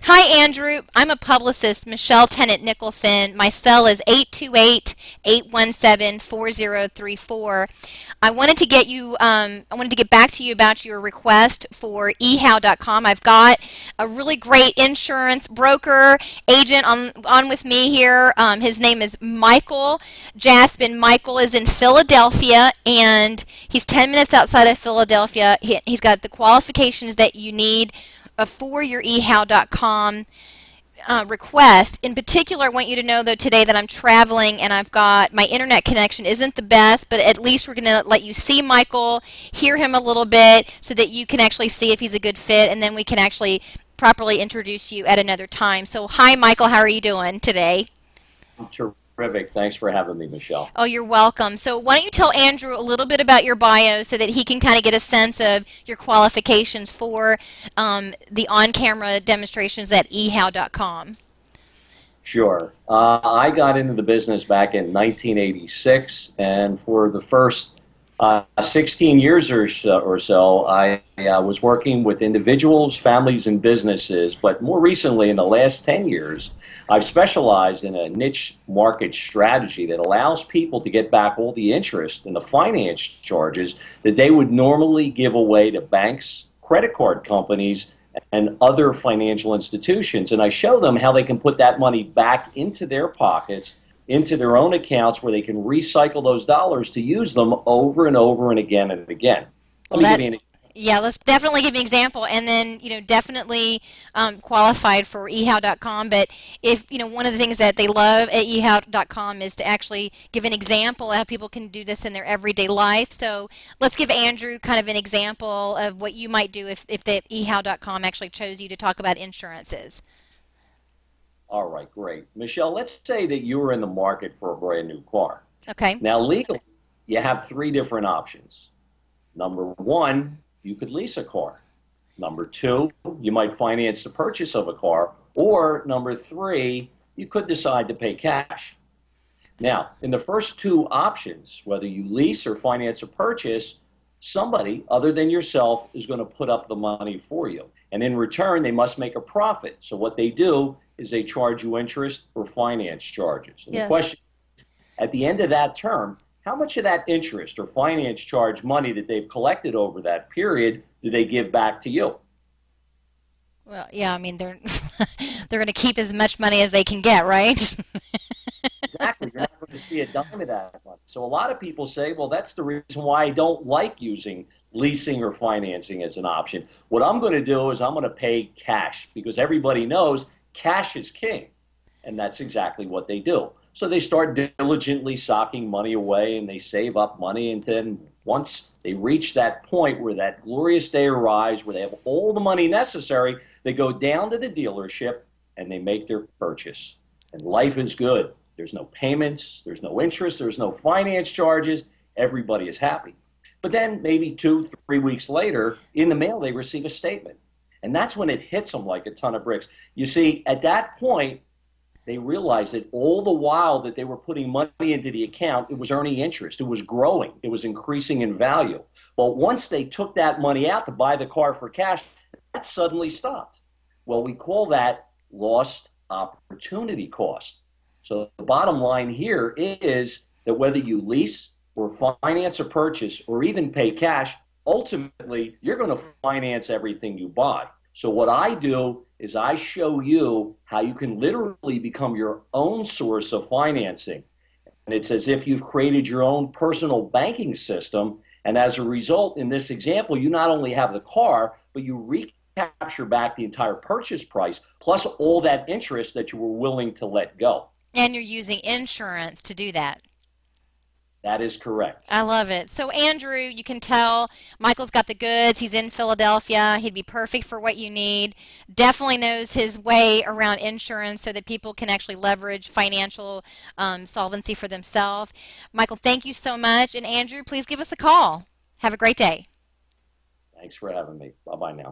Hi, Andrew. I'm a publicist, Michelle Tennant Nicholson. My cell is 828-817-4034. I wanted to get back to you about your request for ehow.com. I've got a really great insurance broker agent on with me here. His name is Michael Jaspan. Michael is in Philadelphia, and he's 10 minutes outside of Philadelphia. He's got the qualifications that you need for your ehow.com request. In particular, I want you to know, though, today that I'm traveling and I've got my internet connection isn't the best, but at least we're going to let you see Michael, hear him a little bit so that you can actually see if he's a good fit, and then we can actually properly introduce you at another time. So, hi, Michael. How are you doing today? I'm terrific. Thanks for having me, Michelle. Oh, you're welcome. So why don't you tell Andrew a little bit about your bio so that he can kind of get a sense of your qualifications for the on-camera demonstrations at ehow.com. Sure. I got into the business back in 1986, and for the first 16 years or so, I was working with individuals, families, and businesses. But more recently, in the last 10 years, I've specialized in a niche market strategy that allows people to get back all the interest and the finance charges that they would normally give away to banks, credit card companies, and other financial institutions. And I show them how they can put that money back into their pockets, into their own accounts, where they can recycle those dollars to use them over and over and again and again. Let me give you an example. Yeah, let's definitely give you an example, and then, definitely qualified for ehow.com. But if, one of the things that they love at ehow.com is to actually give an example of how people can do this in their everyday life. So let's give Andrew kind of an example of what you might do if the ehow.com actually chose you to talk about insurances. All right, great. Michelle, let's say that you were in the market for a brand new car. Okay. Now, legally, you have three different options. Number one, you could lease a car. Number two, you might finance the purchase of a car. Or number three, you could decide to pay cash. Now, in the first two options, whether you lease or finance a purchase, somebody other than yourself is going to put up the money for you. And in return, they must make a profit. So what they do is they charge you interest or finance charges. And Yes. the question, at the end of that term, how much of that interest or finance charge money that they've collected over that period do they give back to you? Well, yeah, I mean, they're they're going to keep as much money as they can get, right? Exactly. You're not going to see a dime of that money. So a lot of people say, well, that's the reason why I don't like using leasing or financing as an option. What I'm going to do is I'm going to pay cash, because everybody knows cash is king. And that's exactly what they do. So they start diligently socking money away, and they save up money, and then once they reach that point where that glorious day arrives, where they have all the money necessary, they go down to the dealership and they make their purchase. And life is good. There's no payments, there's no interest, there's no finance charges. Everybody is happy. But then maybe 2-3 weeks later, in the mail, they receive a statement. And that's when it hits them like a ton of bricks. You see, at that point, they realized that all the while that they were putting money into the account, it was earning interest. It was growing. It was increasing in value. But once they took that money out to buy the car for cash, that suddenly stopped. Well, we call that lost opportunity cost. So the bottom line here is that whether you lease or finance a purchase or even pay cash, ultimately, you're going to finance everything you buy. So what I do is I show you how you can literally become your own source of financing. And it's as if you've created your own personal banking system. And as a result, in this example, you not only have the car, but you recapture back the entire purchase price, plus all that interest that you were willing to let go. And you're using insurance to do that. That is correct. I love it. So, Andrew, you can tell Michael's got the goods. He's in Philadelphia. He'd be perfect for what you need. Definitely knows his way around insurance so that people can actually leverage financial solvency for themselves. Michael, thank you so much. And, Andrew, please give us a call. Have a great day. Thanks for having me. Bye-bye now.